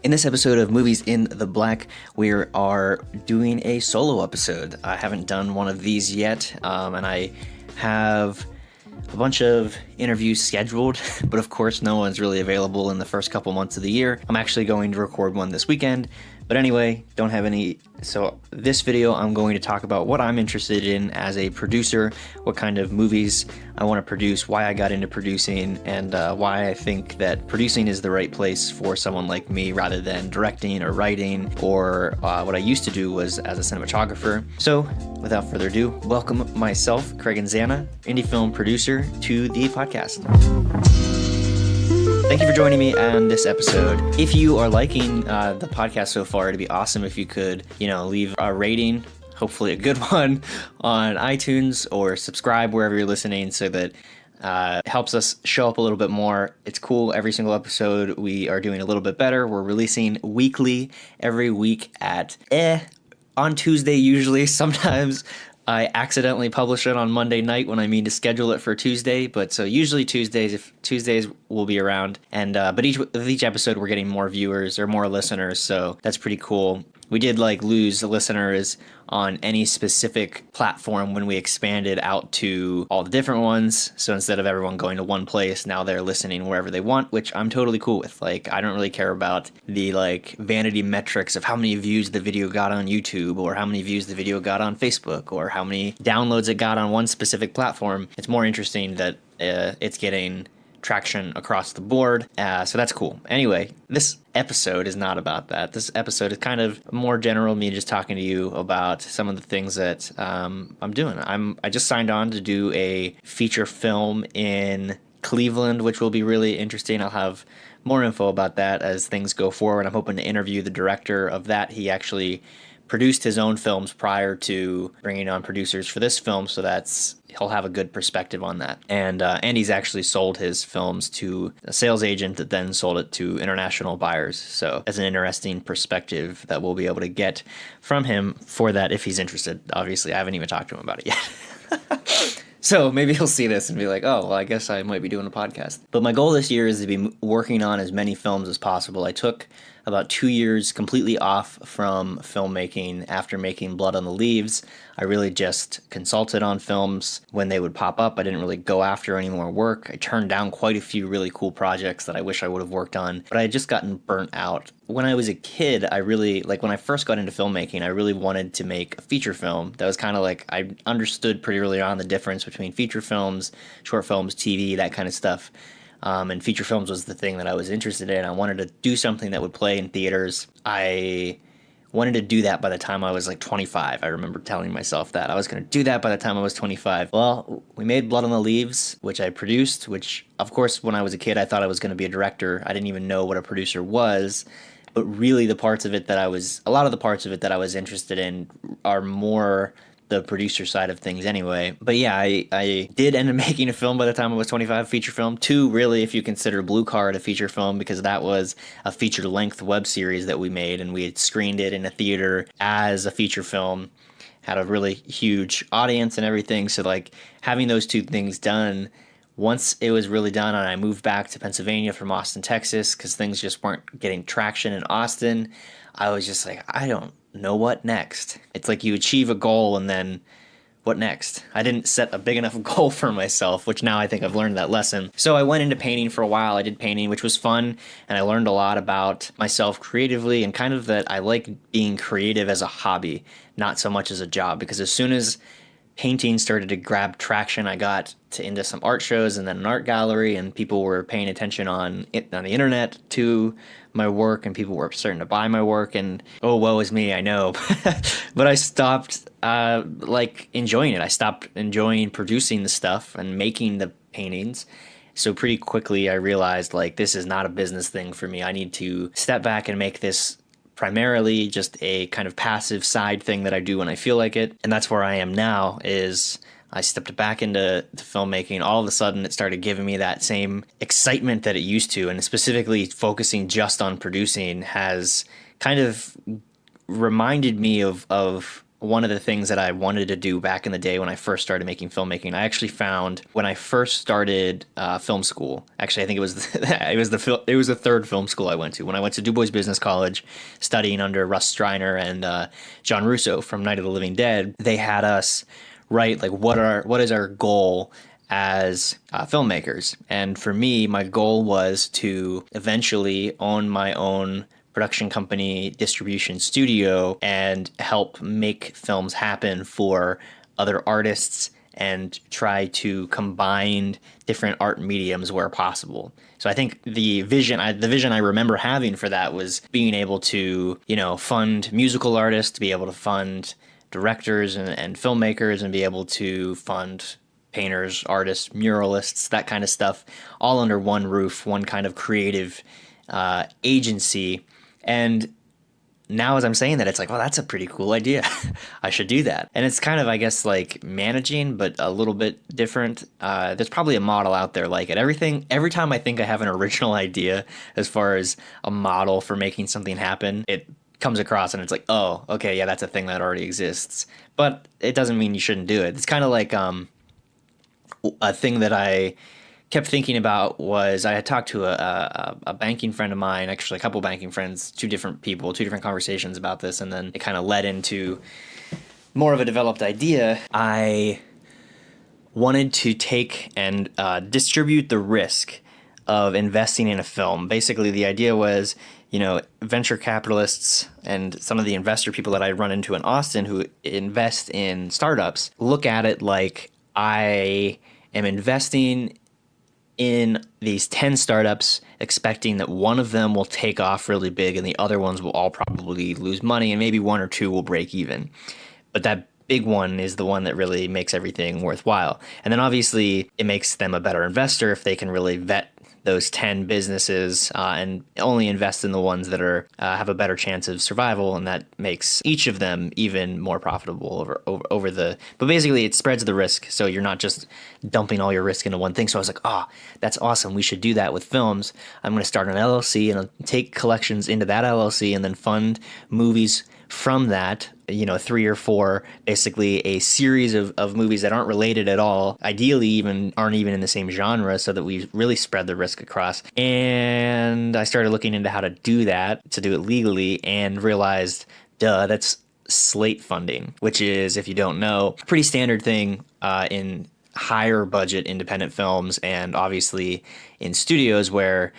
In this episode of Movies in the Black, we are doing a solo episode. I haven't done one of these yet, and I have a bunch of interviews scheduled, but of course no one's really available in the first couple months of the year. I'm actually going to record one this weekend, but anyway, don't have any. So this video, I'm going to talk about what I'm interested in as a producer, what kind of movies I want to produce, why I got into producing, and why I think that producing is the right place for someone like me rather than directing or writing, or what I used to do was as a cinematographer. So without further ado, welcome myself, Craig Inzana, indie film producer, to the podcast. Thank you for joining me on this episode. If you are liking the podcast so far, it'd be awesome if you could, leave a rating, hopefully a good one, on iTunes, or subscribe wherever you're listening so that it helps us show up a little bit more. It's cool. Every single episode we are doing a little bit better. We're releasing weekly, every week at on Tuesday usually. Sometimes I accidentally publish it on Monday night when I mean to schedule it for Tuesday, but so usually Tuesdays, if Tuesdays will be around, and but each episode we're getting more viewers or more listeners, so that's pretty cool. We did lose listeners on any specific platform when we expanded out to all the different ones. So instead of everyone going to one place, now they're listening wherever they want, which I'm totally cool with. I don't really care about the vanity metrics of how many views the video got on YouTube, or how many views the video got on Facebook, or how many downloads it got on one specific platform. It's more interesting that it's getting traction across the board, so that's cool. Anyway, this episode is not about that. This episode is kind of more general, me just talking to you about some of the things that I'm doing. I just signed on to do a feature film in Cleveland, which will be really interesting. I'll have more info about that as things go forward. I'm hoping to interview the director of that. He actually produced his own films prior to bringing on producers for this film, so he'll have a good perspective on that. And he's actually sold his films to a sales agent that then sold it to international buyers. So that's an interesting perspective that we'll be able to get from him for that if he's interested. Obviously, I haven't even talked to him about it yet. So maybe he'll see this and be like, oh, well, I guess I might be doing a podcast. But my goal this year is to be working on as many films as possible. I took about 2 years completely off from filmmaking after making Blood on the Leaves. I really just consulted on films when they would pop up. I didn't really go after any more work. I turned down quite a few really cool projects that I wish I would have worked on, but I had just gotten burnt out. When I was a kid, I really, when I first got into filmmaking, I really wanted to make a feature film. That was kind of I understood pretty early on the difference between feature films, short films, TV, that kind of stuff. And feature films was the thing that I was interested in. I wanted to do something that would play in theaters. I wanted to do that by the time I was 25. I remember telling myself that I was going to do that by the time I was 25. Well, we made Blood on the Leaves, which I produced, which, of course, when I was a kid, I thought I was going to be a director. I didn't even know what a producer was. But really, a lot of the parts of it that I was interested in are more the producer side of things anyway. But yeah, I did end up making a film by the time I was 25, feature film. 2, really, if you consider Blue Card a feature film, because that was a feature-length web series that we made, and we had screened it in a theater as a feature film. Had a really huge audience and everything, so having those 2 things done, once it was really done and I moved back to Pennsylvania from Austin, Texas, because things just weren't getting traction in Austin, I was just I don't know what next. It's you achieve a goal and then what next? I didn't set a big enough goal for myself, which now I think I've learned that lesson. So I went into painting for a while. I did painting, which was fun, and I learned a lot about myself creatively, and kind of that I like being creative as a hobby, not so much as a job, because as soon as painting started to grab traction, I got into some art shows and then an art gallery, and people were paying attention on the internet to my work, and people were starting to buy my work, and oh, woe is me, I know. But I stopped enjoying it. I stopped enjoying producing the stuff and making the paintings. So pretty quickly I realized this is not a business thing for me. I need to step back and make this primarily just a kind of passive side thing that I do when I feel like it. And that's where I am now. Is I stepped back into filmmaking. All of a sudden it started giving me that same excitement that it used to, and specifically focusing just on producing has kind of reminded me of one of the things that I wanted to do back in the day when I first started making filmmaking. I actually found when I first started film school. Actually, I think it was it was the third film school I went to. When I went to Du Bois Business College, studying under Russ Striner and John Russo from Night of the Living Dead, they had us write like what is our goal as filmmakers. And for me, my goal was to eventually own my own production company, distribution studio, and help make films happen for other artists and try to combine different art mediums where possible. So I think the vision I remember having for that was being able to, fund musical artists, to be able to fund directors and filmmakers, and be able to fund painters, artists, muralists, that kind of stuff, all under one roof, one kind of creative agency. And now as I'm saying that, it's like, well, that's a pretty cool idea. I should do that. And it's kind of, I guess, like managing, but a little bit different. There's probably a model out there like it. Every time I think I have an original idea as far as a model for making something happen, it comes across and it's like, oh, okay, yeah, that's a thing that already exists. But it doesn't mean you shouldn't do it. It's kind of like a thing that I kept thinking about was I had talked to a banking friend of mine, actually a couple banking friends, two different conversations about this, and then it kind of led into more of a developed idea. I wanted to take and distribute the risk of investing in a film. Basically, the idea was, venture capitalists and some of the investor people that I run into in Austin who invest in startups look at it like I am investing in these 10 startups expecting that one of them will take off really big and the other ones will all probably lose money and maybe one or two will break even. But that big one is the one that really makes everything worthwhile. And then obviously it makes them a better investor if they can really vet those 10 businesses and only invest in the ones that are have a better chance of survival, and that makes each of them even more profitable but basically it spreads the risk, so you're not just dumping all your risk into one thing. So I was like, that's awesome, we should do that with films. I'm going to start an LLC and I'll take collections into that LLC and then fund movies from that, 3 or 4, basically a series of movies that aren't related at all, ideally aren't even in the same genre, so that we really spread the risk across. And I started looking into how to do that, to do it legally, and realized, that's slate funding, which is, if you don't know, a pretty standard thing in higher budget independent films, and obviously in studios where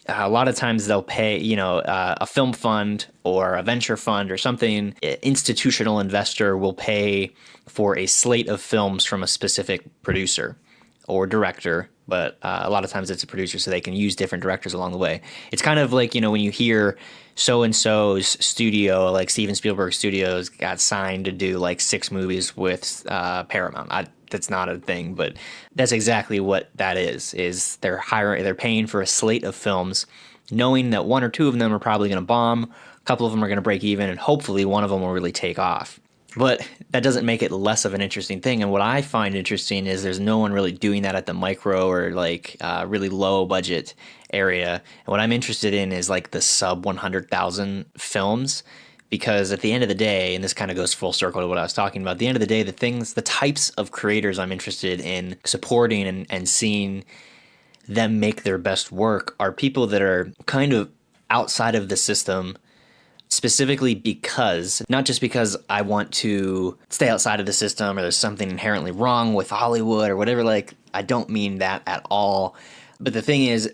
a lot of times they'll pay, a film fund or a venture fund or something. Institutional investor will pay for a slate of films from a specific producer or director, but a lot of times it's a producer, so they can use different directors along the way. It's kind of like, when you hear so-and-so's studio, like Steven Spielberg Studios, got signed to do like 6 movies with Paramount. That's not a thing, but that's exactly what that is they're paying for a slate of films, knowing that 1 or 2 of them are probably going to bomb, a couple of them are going to break even, and hopefully one of them will really take off. But that doesn't make it less of an interesting thing. And what I find interesting is there's no one really doing that at the micro or like really low budget area. And what I'm interested in is like the sub 100,000 films. Because at the end of the day, and this kind of goes full circle to what I was talking about, at the end of the day, the types of creators I'm interested in supporting and seeing them make their best work are people that are kind of outside of the system, specifically not just because I want to stay outside of the system or there's something inherently wrong with Hollywood or whatever, like, I don't mean that at all. But the thing is,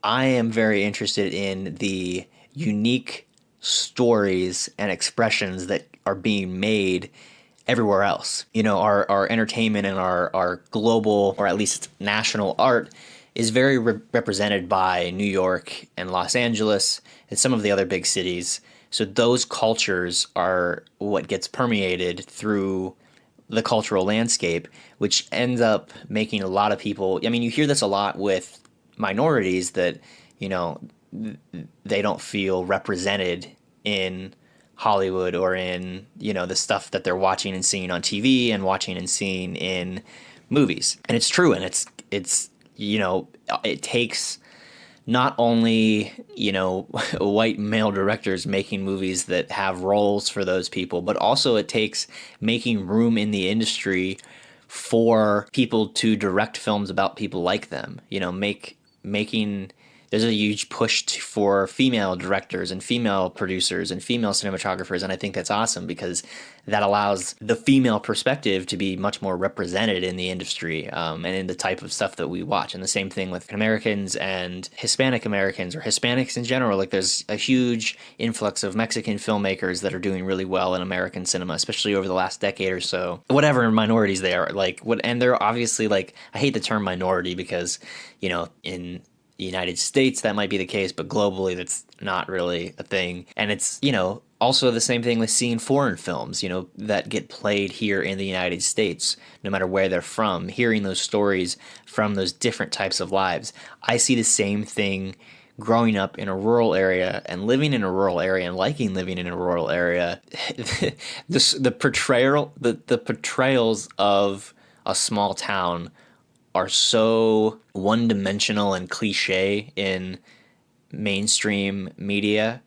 I am very interested in the unique stories and expressions that are being made everywhere else. Our entertainment and our global, or at least national art is very represented by New York and Los Angeles and some of the other big cities. So those cultures are what gets permeated through the cultural landscape, which ends up making a lot of people, you hear this a lot with minorities that, they don't feel represented in Hollywood or in, the stuff that they're watching and seeing on TV and watching and seeing in movies. And it's true. And it's it takes not only, white male directors making movies that have roles for those people, but also it takes making room in the industry for people to direct films about people like them. Making there's a huge push for female directors and female producers and female cinematographers, and I think that's awesome because that allows the female perspective to be much more represented in the industry, and in the type of stuff that we watch. And the same thing with Americans and Hispanic Americans, or Hispanics in general. Like, there's a huge influx of Mexican filmmakers that are doing really well in American cinema, especially over the last decade or so. Whatever minorities they are, and they're obviously, like, I hate the term minority because, in the United States that might be the case, but globally that's not really a thing. And it's, also the same thing with seeing foreign films, that get played here in the United States, no matter where they're from, hearing those stories from those different types of lives. I see the same thing growing up in a rural area and living in a rural area and liking living in a rural area. the portrayals of a small town are so one-dimensional and cliche in mainstream media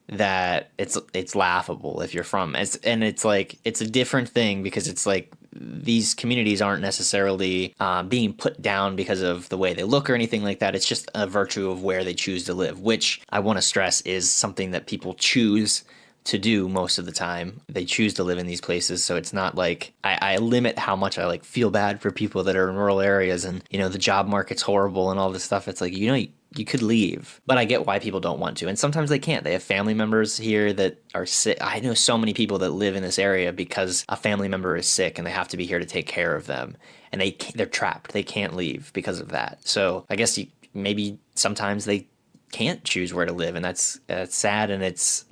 that it's laughable if you're from. It's a different thing because it's like these communities aren't necessarily being put down because of the way they look or anything like that. It's just a virtue of where they choose to live, which I want to stress is something that people choose to do most of the time. They choose to live in these places, so it's not like I limit how much I feel bad for people that are in rural areas and the job market's horrible and all this stuff. It's like, you could leave, but I get why people don't want to, and sometimes they can't. They have family members here that are sick. I know so many people that live in this area because a family member is sick and they have to be here to take care of them, and they're trapped. They can't leave because of that. So I guess maybe sometimes they can't choose where to live, and that's sad, and it's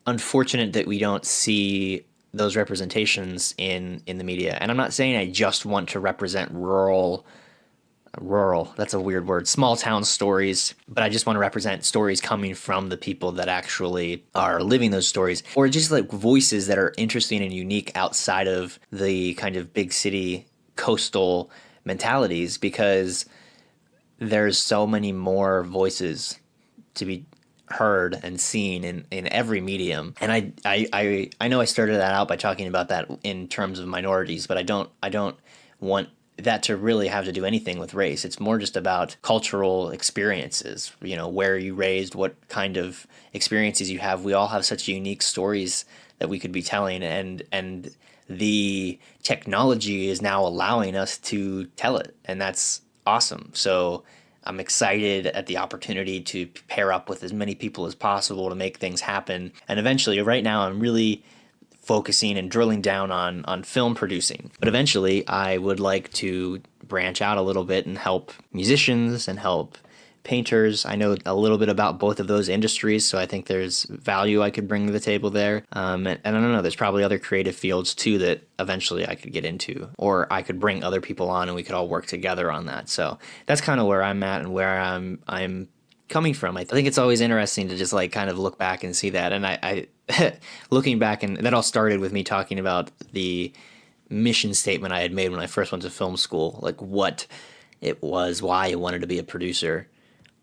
unfortunate that we don't see those representations in the media. And I'm not saying I just want to represent rural, that's a weird word, small town stories, but I just want to represent stories coming from the people that actually are living those stories, or just voices that are interesting and unique outside of the kind of big city coastal mentalities, because there's so many more voices to be heard and seen in every medium. And I know I started that out by talking about that in terms of minorities, but I don't want that to really have to do anything with race. It's more just about cultural experiences, where you raised, what kind of experiences you have. We all have such unique stories that we could be telling, and the technology is now allowing us to tell it, and that's awesome. So I'm excited at the opportunity to pair up with as many people as possible to make things happen. And eventually, right now, I'm really focusing and drilling down on film producing. But eventually, I would like to branch out a little bit and help musicians and help painters. I know a little bit about both of those industries, so I think there's value I could bring to the table there. And I don't know, there's probably other creative fields too that eventually I could get into, or I could bring other people on and we could all work together on that. So that's kind of where I'm at and where I'm coming from. I think it's always interesting to just kind of look back and see that. And I looking back, and that all started with me talking about the mission statement I had made when I first went to film school, what it was, why I wanted to be a producer.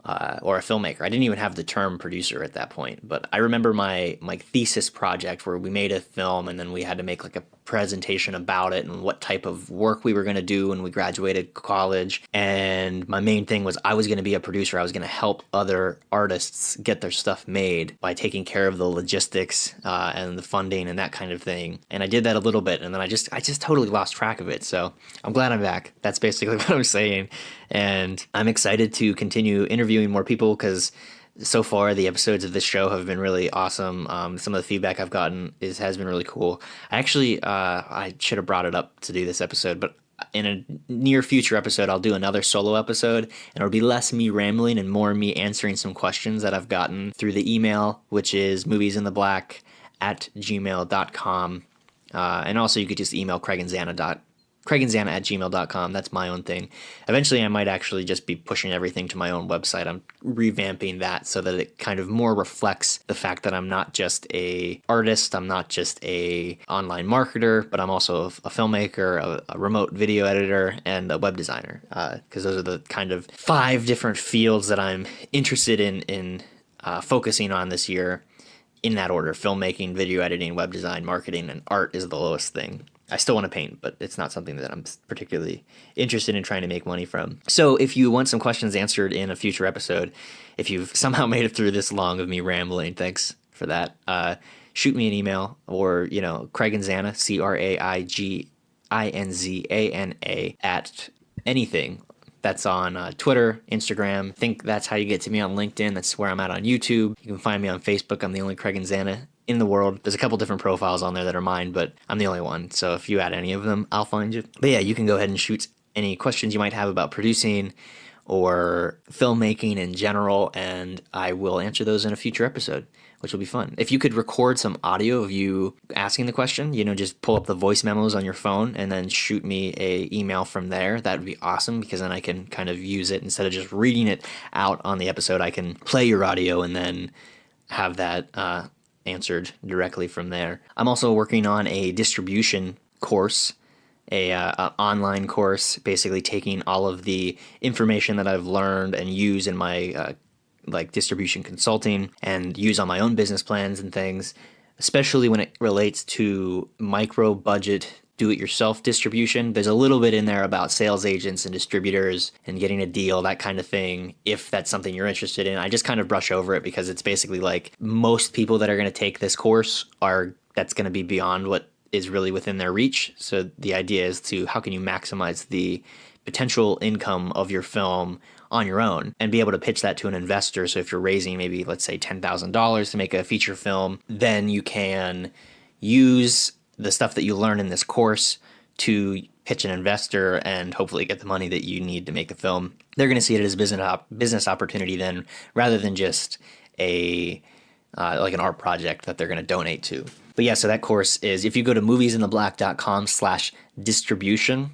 Or a filmmaker. I didn't even have the term producer at that point, but I remember my thesis project where we made a film and then we had to make a presentation about it and what type of work we were going to do when we graduated college. And my main thing was I was going to be a producer. I was going to help other artists get their stuff made by taking care of the logistics and the funding and that kind of thing. And I did that a little bit, and then I just totally lost track of it. So I'm glad I'm back. That's basically what I'm saying. And I'm excited to continue interviewing more people because so far the episodes of this show have been really awesome. Some of the feedback I've gotten has been really cool. I should have brought it up to do this episode, but in a near future episode, I'll do another solo episode, and it'll be less me rambling and more me answering some questions that I've gotten through the email, which is moviesintheblack@gmail.com. And also you could just email craiginzana craigandzana@gmail.com. That's my own thing. Eventually, I might actually just be pushing everything to my own website. I'm revamping that so that it kind of more reflects the fact that I'm not just a artist, I'm not just a online marketer, but I'm also a filmmaker, a remote video editor, and a web designer. Because those are the kind of 5 different fields that I'm interested in focusing on this year. In that order: filmmaking, video editing, web design, marketing, and art is the lowest thing. I still want to paint, but it's not something that I'm particularly interested in trying to make money from. So if you want some questions answered in a future episode, if you've somehow made it through this long of me rambling, thanks for that. Shoot me an email, or, Craig Inzana, CraiginZana at anything. That's on Twitter, Instagram. I think that's how you get to me on LinkedIn. That's where I'm at on YouTube. You can find me on Facebook. I'm the only Craig Inzana in the world. There's a couple different profiles on there that are mine, but I'm the only one. So if you add any of them, I'll find you. But yeah, you can go ahead and shoot any questions you might have about producing or filmmaking in general, and I will answer those in a future episode, which will be fun. If you could record some audio of you asking the question, just pull up the voice memos on your phone and then shoot me a email from there, that would be awesome, because then I can kind of use it instead of just reading it out on the episode. I can play your audio and then have that answered directly from there. I'm also working on a distribution course, a online course, basically taking all of the information that I've learned and use in my distribution consulting and use on my own business plans and things, especially when it relates to micro budget do-it-yourself distribution. There's a little bit in there about sales agents and distributors and getting a deal, that kind of thing. If that's something you're interested in, I just kind of brush over it because it's basically like most people that are going to take this course that's going to be beyond what is really within their reach. So the idea is how can you maximize the potential income of your film on your own and be able to pitch that to an investor. So if you're raising maybe, let's say, $10,000 to make a feature film, then you can use the stuff that you learn in this course to pitch an investor and hopefully get the money that you need to make a film. They're going to see it as a business opportunity then, rather than just an art project that they're going to donate to. But yeah, so that course is, if you go to moviesintheblack.com/distribution,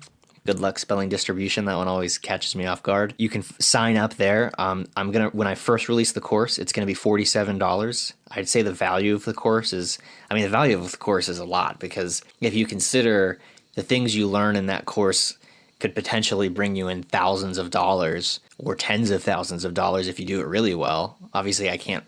good luck spelling distribution. That one always catches me off guard. You can sign up there. When I first release the course, it's going to be $47. I'd say the value of the course is a lot, because if you consider the things you learn in that course could potentially bring you in thousands of dollars or tens of thousands of dollars if you do it really well. Obviously, I can't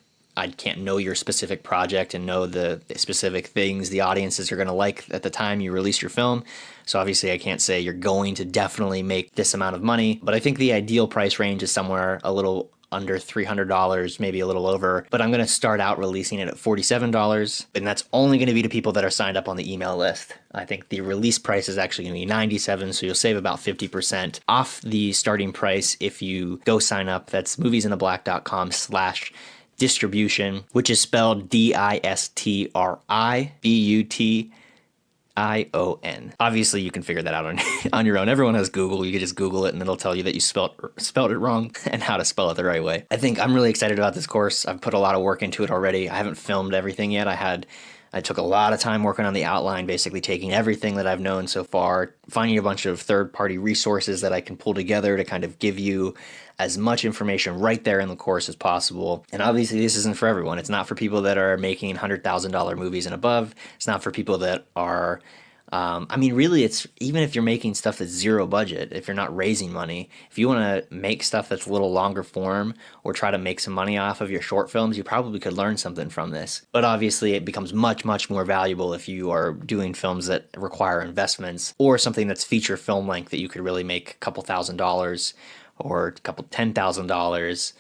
know your specific project and know the specific things the audiences are going to like at the time you release your film. So obviously I can't say you're going to definitely make this amount of money, but I think the ideal price range is somewhere a little under $300, maybe a little over. But I'm going to start out releasing it at $47, and that's only going to be to people that are signed up on the email list. I think the release price is actually going to be $97, so you'll save about 50% off the starting price if you go sign up. That's moviesintheblack.com/distribution, which is spelled DISTRIBUTION. Obviously, you can figure that out on your own. Everyone has Google. You can just Google it and it'll tell you that you spelled it wrong and how to spell it the right way. I think I'm really excited about this course. I've put a lot of work into it already. I haven't filmed everything yet. I took a lot of time working on the outline, basically taking everything that I've known so far, finding a bunch of third-party resources that I can pull together to kind of give you as much information right there in the course as possible. And obviously this isn't for everyone. It's not for people that are making $100,000 movies and above. It's not for people that are really, it's even if you're making stuff that's zero budget, if you're not raising money, if you want to make stuff that's a little longer form or try to make some money off of your short films, you probably could learn something from this. But obviously it becomes much, much more valuable if you are doing films that require investments, or something that's feature film length that you could really make a couple $1,000s or a couple $10,000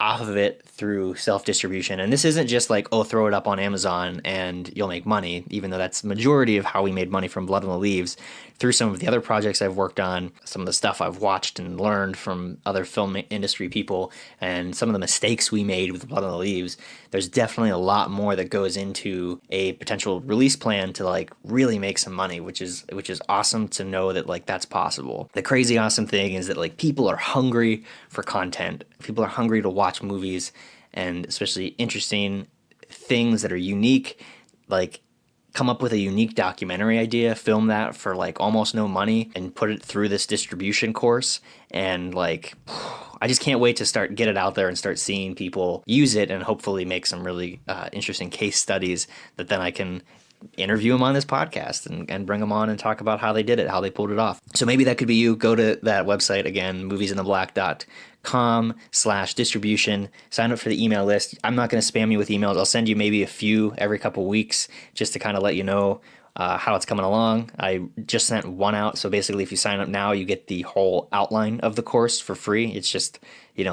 off of it through self-distribution. And this isn't just like, throw it up on Amazon and you'll make money, even though that's the majority of how we made money from Blood on the Leaves. Through some of the other projects I've worked on, some of the stuff I've watched and learned from other film industry people, and some of the mistakes we made with Blood on the Leaves, there's definitely a lot more that goes into a potential release plan to really make some money, which is awesome to know that that's possible. The crazy awesome thing is that people are hungry for content. People are hungry to watch movies, and especially interesting things that are unique. come up with a unique documentary idea, film that for like almost no money, and put it through this distribution course. And like, I just can't wait to get it out there and start seeing people use it, and hopefully make some really interesting case studies that then I can interview them on this podcast and bring them on and talk about how they did it, how they pulled it off. So maybe that could be you. Go to that website again, moviesintheblack.com/distribution. Sign up for the email list. I'm not going to spam you with emails. I'll send you maybe a few every couple weeks just to kind of let you know how it's coming along. I just sent one out. So basically, if you sign up now, you get the whole outline of the course for free. It's just,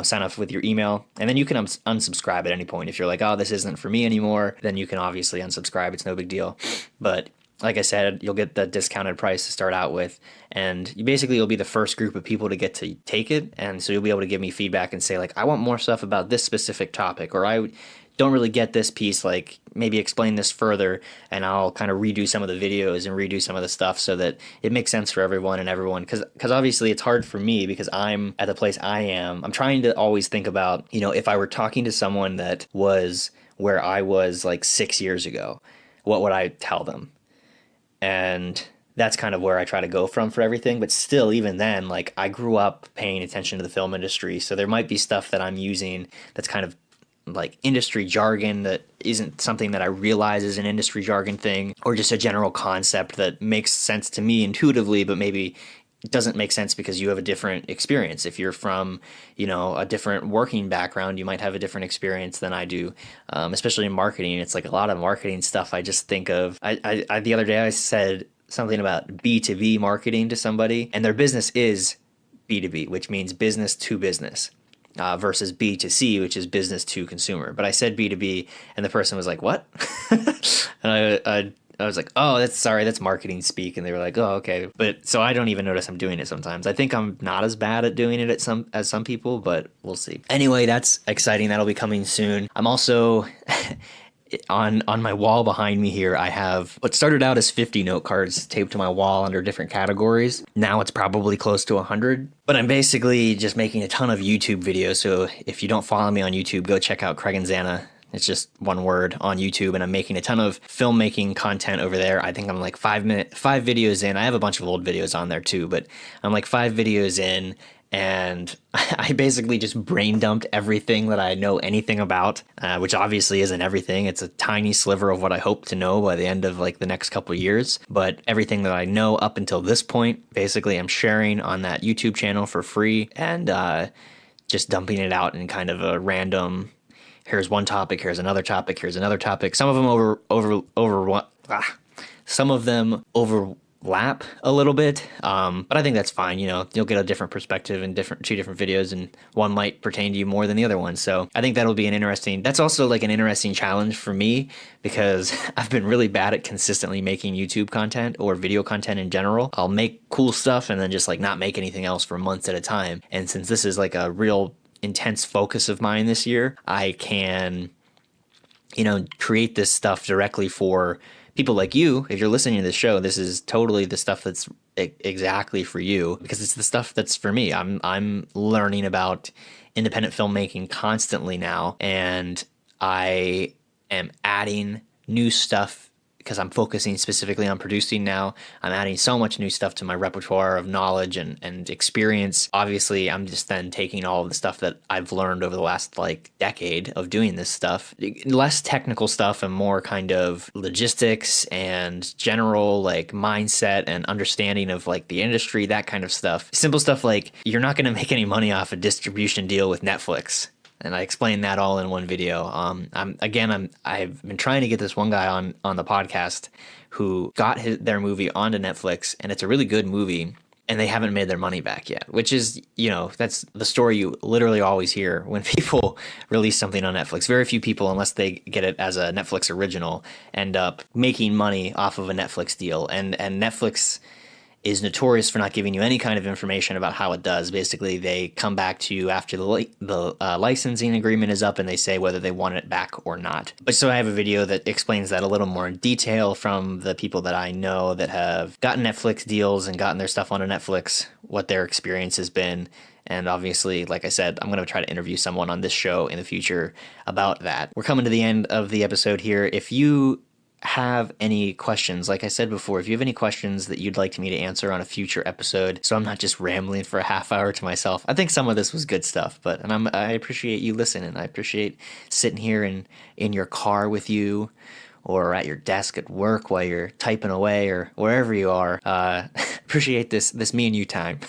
sign up with your email, and then you can unsubscribe at any point. If you're like, oh, this isn't for me anymore, then you can obviously unsubscribe. It's no big deal. But like I said, you'll get the discounted price to start out with, and you'll be the first group of people to get to take it. And so you'll be able to give me feedback and say like, I want more stuff about this specific topic, or I don't really get this piece, like maybe explain this further, and I'll kind of redo some of the videos and redo some of the stuff so that it makes sense for everyone, because obviously it's hard for me because I'm at the place I am. I'm trying to always think about, if I were talking to someone that was where I was like 6 years ago, what would I tell them? And that's kind of where I try to go from for everything. But still, even then, like I grew up paying attention to the film industry, so there might be stuff that I'm using that's kind of like industry jargon that isn't something that I realize is an industry jargon thing, or just a general concept that makes sense to me intuitively, but maybe it doesn't make sense because you have a different experience. If you're from, a different working background, you might have a different experience than I do, especially in marketing. It's like a lot of marketing stuff I just think of. I the other day I said something about B2B marketing to somebody, and their business is B2B, which means business to business. Versus B2C, which is business to consumer. But I said B2B, and the person was like, what? And I was like, oh, that's marketing speak. And they were like, oh, okay. But so I don't even notice I'm doing it sometimes. I think I'm not as bad at doing it as some people, but we'll see. Anyway, that's exciting. That'll be coming soon. I'm also... On my wall behind me here, I have what started out as 50 note cards taped to my wall under different categories. Now it's probably close to 100. But I'm basically just making a ton of YouTube videos. So if you don't follow me on YouTube, go check out Craig Inzana. It's just one word on YouTube, and I'm making a ton of filmmaking content over there. I think I'm like 5 videos in. I have a bunch of old videos on there too, but I'm like 5 videos in. And I basically just brain dumped everything that I know anything about, which obviously isn't everything. It's a tiny sliver of what I hope to know by the end of like the next couple of years. But everything that I know up until this point, basically I'm sharing on that YouTube channel for free, and just dumping it out in kind of a random, here's one topic, here's another topic, here's another topic. Some of them some of them overlap a little bit, but I think that's fine. You'll get a different perspective in two different videos, and one might pertain to you more than the other one. So I think that'll be that's also like an interesting challenge for me, because I've been really bad at consistently making YouTube content or video content in general. I'll make cool stuff and then just like not make anything else for months at a time. And since this is like a real intense focus of mine this year, I can, create this stuff directly for people like you. If you're listening to this show, this is totally the stuff that's exactly for you, because it's the stuff that's for me. I'm learning about independent filmmaking constantly now, and I am adding new stuff because I'm focusing specifically on producing now. I'm adding so much new stuff to my repertoire of knowledge and experience. Obviously, I'm just then taking all of the stuff that I've learned over the last like decade of doing this stuff, less technical stuff and more kind of logistics and general like mindset and understanding of like the industry, that kind of stuff. Simple stuff like you're not going to make any money off a distribution deal with Netflix. And I explained that all in one video. I've been trying to get this one guy on the podcast who got their movie onto Netflix, and it's a really good movie, and they haven't made their money back yet, which is, that's the story you literally always hear when people release something on Netflix. Very few people, unless they get it as a Netflix original, end up making money off of a Netflix deal. And Netflix is notorious for not giving you any kind of information about how it does. Basically, they come back to you after the licensing agreement is up, and they say whether they want it back or not. But so I have a video that explains that a little more in detail from the people that I know that have gotten Netflix deals and gotten their stuff onto Netflix, what their experience has been. And obviously, like I said, I'm going to try to interview someone on this show in the future about that. We're coming to the end of the episode here. If you have any questions, like I said before, if you have any questions that you'd like me to answer on a future episode, so I'm not just rambling for a half hour to myself. I think some of this was good stuff, I appreciate you listening. I appreciate sitting here in your car with you, or at your desk at work while you're typing away, or wherever you are. Appreciate this me and you time.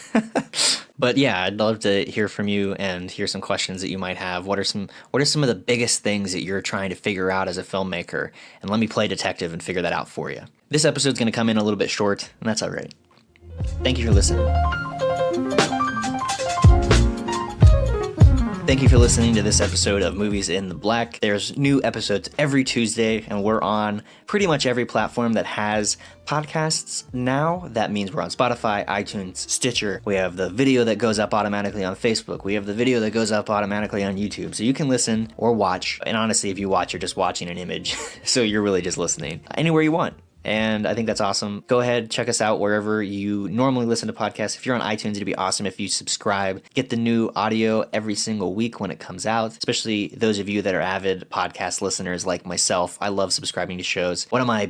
But yeah, I'd love to hear from you and hear some questions that you might have. What are some of the biggest things that you're trying to figure out as a filmmaker? And let me play detective and figure that out for you. This episode's going to come in a little bit short, and that's all right. Thank you for listening. Thank you for listening to this episode of Movies in the Black. There's new episodes every Tuesday, and we're on pretty much every platform that has podcasts now. That means we're on Spotify, iTunes, Stitcher. We have the video that goes up automatically on Facebook. We have the video that goes up automatically on YouTube. So you can listen or watch. And honestly, if you watch, you're just watching an image. So you're really just listening anywhere you want. And I think that's awesome. Go ahead, check us out wherever you normally listen to podcasts. If you're on iTunes, it'd be awesome if you subscribe. Get the new audio every single week when it comes out, especially those of you that are avid podcast listeners like myself. I love subscribing to shows. One of my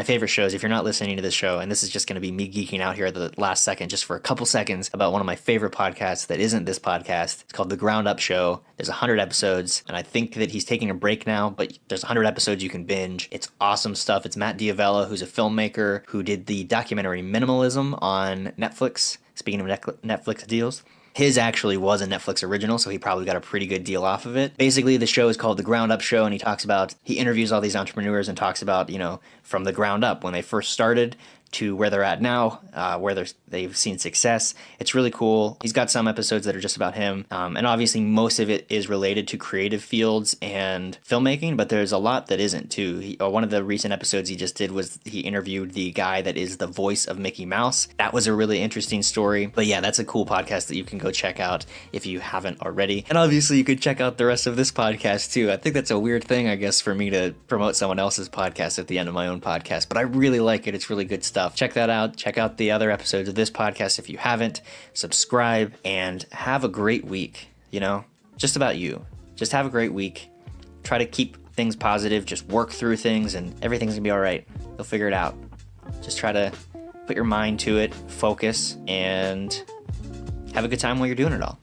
favorite shows, if you're not listening to this show, and this is just going to be me geeking out here at the last second, just for a couple seconds, about one of my favorite podcasts that isn't this podcast. It's called The Ground Up Show. There's 100 episodes, and I think that he's taking a break now, but there's 100 episodes you can binge. It's awesome stuff. It's Matt Diavella, who's a filmmaker who did the documentary Minimalism on Netflix. Speaking of Netflix deals, his actually was a Netflix original, so he probably got a pretty good deal off of it. Basically, the show is called The Ground Up Show, and he interviews all these entrepreneurs and talks about, from the ground up, when they first started to where they're at now, where they've seen success. It's really cool. He's got some episodes that are just about him, and obviously most of it is related to creative fields and filmmaking, but there's a lot that isn't too. One of the recent episodes he just did was he interviewed the guy that is the voice of Mickey Mouse. That was a really interesting story. But yeah, that's a cool podcast that you can go check out if you haven't already. And obviously you could check out the rest of this podcast too. I think that's a weird thing, I guess, for me to promote someone else's podcast at the end of my own podcast, but I really like it. It's really good stuff. Check that out. Check out the other episodes of this podcast if you haven't. Subscribe and have a great week. Just about you. Just have a great week. Try to keep things positive. Just work through things and everything's gonna be all right. You'll figure it out. Just try to put your mind to it, focus, and have a good time while you're doing it all.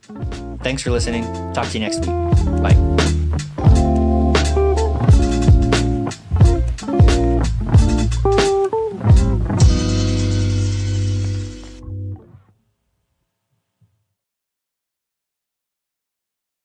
Thanks for listening. Talk to you next week. Bye.